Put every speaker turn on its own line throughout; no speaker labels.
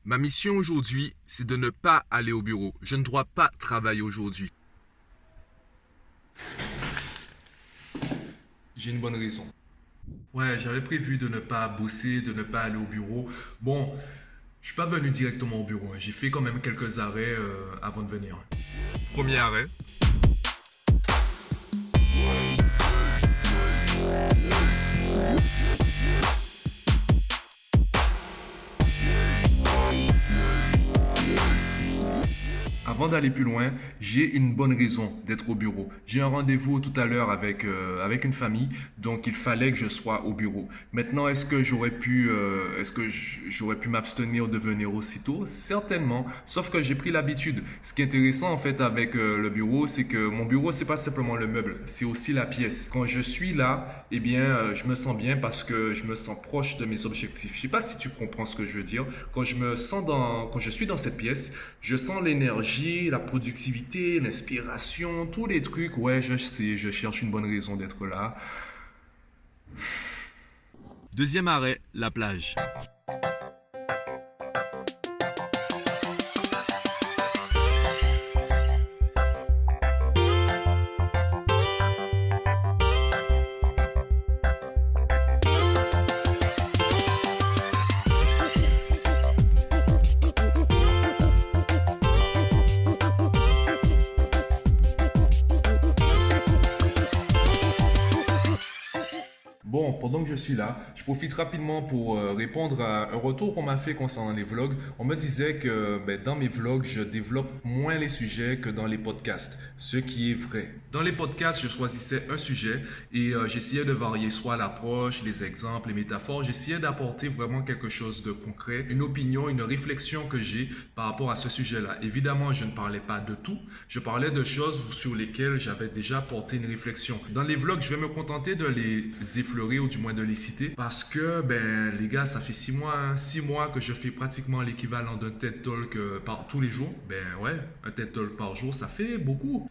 Ma mission aujourd'hui, c'est de ne pas aller au bureau. Je ne dois pas travailler aujourd'hui. J'ai une bonne raison. Ouais, j'avais prévu de ne pas bosser, de ne pas aller au bureau. Bon, je suis pas venu directement au bureau. J'ai fait quand même quelques arrêts avant de venir. Premier arrêt. Avant d'aller plus loin, j'ai une bonne raison d'être au bureau. J'ai un rendez-vous tout à l'heure avec une famille, donc il fallait que je sois au bureau. Maintenant, est-ce que j'aurais pu m'abstenir de venir aussitôt? Certainement, sauf que j'ai pris l'habitude. Ce qui est intéressant en fait avec le bureau, c'est que mon bureau, c'est pas simplement le meuble, c'est aussi la pièce. Quand je suis là, eh bien, je me sens bien parce que je me sens proche de mes objectifs. Je sais pas si tu comprends ce que je veux dire. Quand je suis dans cette pièce, je sens l'énergie, la productivité, l'inspiration, tous les trucs. Ouais, je sais, je cherche une bonne raison d'être là. Deuxième arrêt, la plage. Bon, pendant que je suis là, je profite rapidement pour répondre à un retour qu'on m'a fait concernant les vlogs. On me disait que dans mes vlogs, je développe moins les sujets que dans les podcasts, ce qui est vrai. Dans les podcasts, je choisissais un sujet et j'essayais de varier soit l'approche, les exemples, les métaphores. J'essayais d'apporter vraiment quelque chose de concret, une opinion, une réflexion que j'ai par rapport à ce sujet-là. Évidemment, je ne parlais pas de tout. Je parlais de choses sur lesquelles j'avais déjà porté une réflexion. Dans les vlogs, je vais me contenter de les effleurer ou du moins de les citer parce que les gars, ça fait 6 mois que je fais pratiquement l'équivalent d'un TED Talk par tous les jours. Un TED Talk par jour, ça fait beaucoup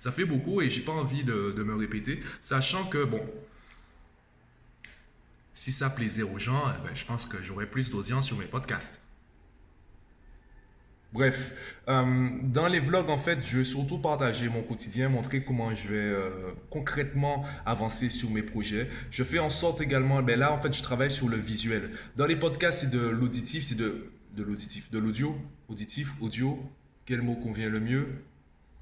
et j'ai pas envie de me répéter, sachant que si ça plaisait aux gens, je pense que j'aurais plus d'audience sur mes podcasts. Bref, dans les vlogs, en fait, je vais surtout partager mon quotidien, montrer comment je vais concrètement avancer sur mes projets. Je fais en sorte également, là, en fait, je travaille sur le visuel. Dans les podcasts, c'est de l'auditif, c'est de l'auditif, de l'audio, auditif, audio. Quel mot convient le mieux?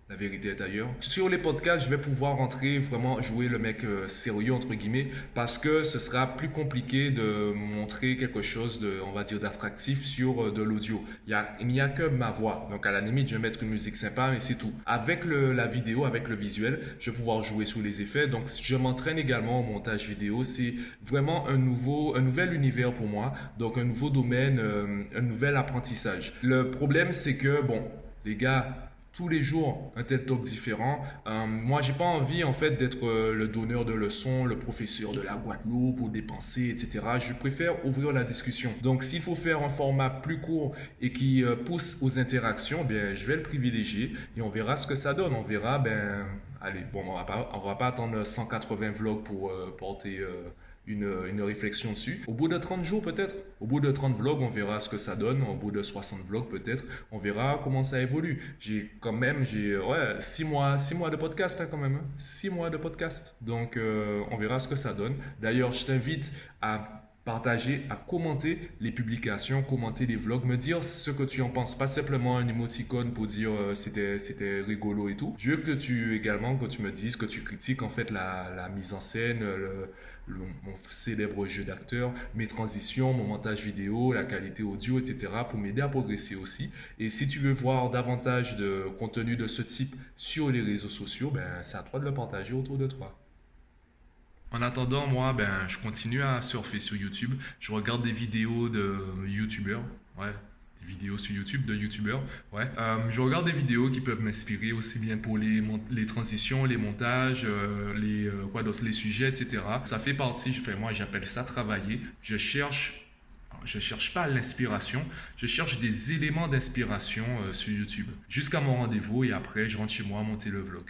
La vérité est ailleurs. Sur les podcasts, je vais pouvoir rentrer, vraiment jouer le mec sérieux, entre guillemets, parce que ce sera plus compliqué de montrer quelque chose de, on va dire, d'attractif sur de l'audio. Il n'y a que ma voix. Donc, à la limite, je vais mettre une musique sympa et c'est tout. Avec la vidéo, avec le visuel, je vais pouvoir jouer sur les effets. Donc, je m'entraîne également au montage vidéo. C'est vraiment un nouvel univers pour moi. Donc, un nouveau domaine, un nouvel apprentissage. Le problème, c'est que, les gars, tous les jours, un TED Talk différent. Moi, j'ai pas envie, en fait, d'être le donneur de leçons, le professeur de la Guadeloupe ou des pensées, etc. Je préfère ouvrir la discussion. Donc, s'il faut faire un format plus court et qui pousse aux interactions, je vais le privilégier et on verra ce que ça donne. On verra, on va pas attendre 180 vlogs pour porter une réflexion dessus. Au bout de 30 jours peut-être, au bout de 30 vlogs, on verra ce que ça donne. Au bout de 60 vlogs peut-être, on verra comment ça évolue. J'ai 6 mois de podcast quand même. 6 mois de podcast. Donc on verra ce que ça donne. D'ailleurs, je t'invite à partager, à commenter les publications, commenter les vlogs, me dire ce que tu en penses. Pas simplement un émoticône pour dire c'était rigolo et tout. Je veux que tu me dises que tu critiques en fait la mise en scène, mon célèbre jeu d'acteur, mes transitions, mon montage vidéo, la qualité audio, etc. pour m'aider à progresser aussi. Et si tu veux voir davantage de contenu de ce type sur les réseaux sociaux, c'est à toi de le partager autour de toi. En attendant, moi, je continue à surfer sur YouTube. Je regarde des vidéos de YouTubeurs. Ouais, des vidéos sur YouTube de YouTubeurs. Ouais. Je regarde des vidéos qui peuvent m'inspirer aussi bien pour les transitions, les montages, les sujets, etc. Ça fait partie, moi, j'appelle ça travailler. Je cherche pas l'inspiration, je cherche des éléments d'inspiration sur YouTube. Jusqu'à mon rendez-vous et après, je rentre chez moi monter le vlog.